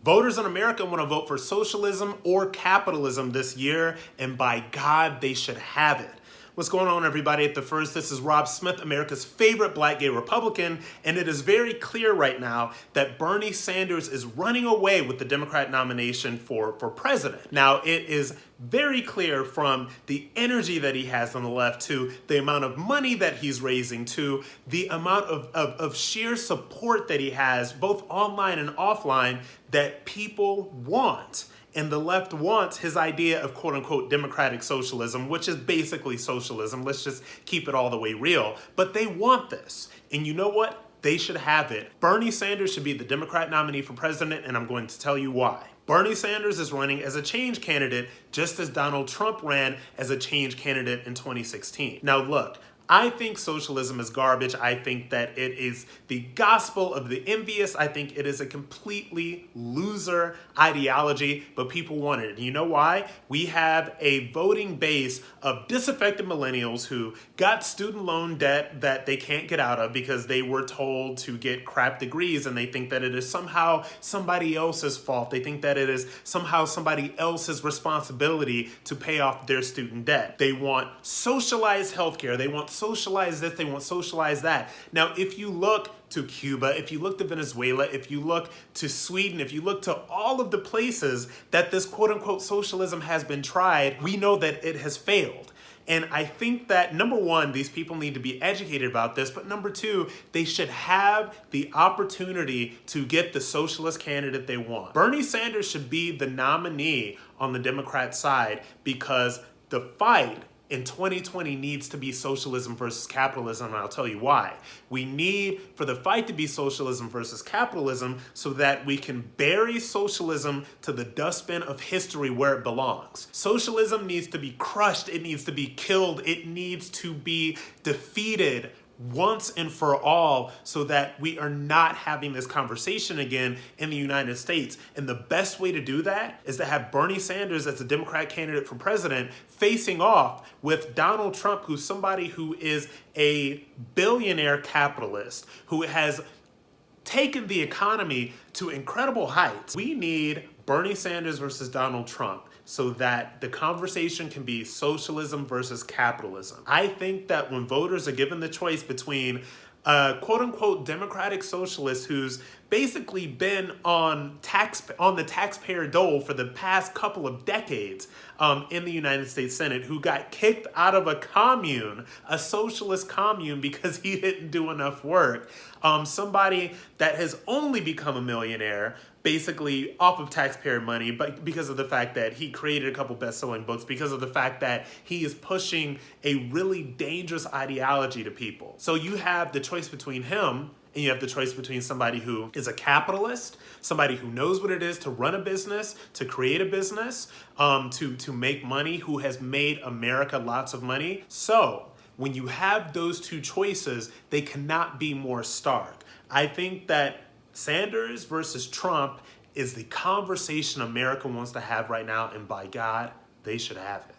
Voters in America want to vote for socialism or capitalism this year, and by God, they should have it. What's going on, everybody? At the first, this is Rob Smith, America's favorite black gay Republican, and it is very clear right now that Bernie Sanders is running away with the Democrat nomination for president. Now, it is very clear from the energy that he has on the left to the amount of money that he's raising to the amount of sheer support that he has, both online and offline, that people want. And the left wants his idea of quote-unquote democratic socialism, which is basically socialism. Let's just keep it all the way real. But they want this. And you know what? They should have it. Bernie Sanders should be the Democrat nominee for president, and I'm going to tell you why. Bernie Sanders is running as a change candidate, just as Donald Trump ran as a change candidate in 2016. Now look, I think socialism is garbage. I think that it is the gospel of the envious. I think it is a completely loser ideology, but people want it. And you know why? We have a voting base of disaffected millennials who got student loan debt that they can't get out of because they were told to get crap degrees, and they think that it is somehow somebody else's fault. They think that it is somehow somebody else's responsibility to pay off their student debt. They want socialized healthcare. They want socialize this, they want socialize that. Now, if you look to Cuba, if you look to Venezuela, if you look to Sweden, if you look to all of the places that this quote-unquote socialism has been tried, we know that it has failed. And I think that, number one, these people need to be educated about this, but number two, they should have the opportunity to get the socialist candidate they want. Bernie Sanders should be the nominee on the Democrat side because the fight in 2020 needs to be socialism versus capitalism, and I'll tell you why. We need for the fight to be socialism versus capitalism so that we can bury socialism to the dustbin of history where it belongs. Socialism needs to be crushed, it needs to be killed, it needs to be defeated once and for all so that we are not having this conversation again in the United States. And the best way to do that is to have Bernie Sanders as the Democrat candidate for president facing off with Donald Trump, who's somebody who is a billionaire capitalist, who has taken the economy to incredible heights. We need Bernie Sanders versus Donald Trump so that the conversation can be socialism versus capitalism. I think that when voters are given the choice between a quote-unquote democratic socialist who's basically been on the taxpayer dole for the past couple of decades in the United States Senate, who got kicked out of a commune, a socialist commune, because he didn't do enough work, somebody that has only become a millionaire basically off of taxpayer money, but because of the fact that he created a couple best-selling books, because of the fact that he is pushing a really dangerous ideology to people. So you have the choice between him and you have the choice between somebody who is a capitalist, somebody who knows what it is to run a business, to create a business, to make money, who has made America lots of money. So when you have those two choices, they cannot be more stark. I think that Sanders versus Trump is the conversation America wants to have right now, and by God, they should have it.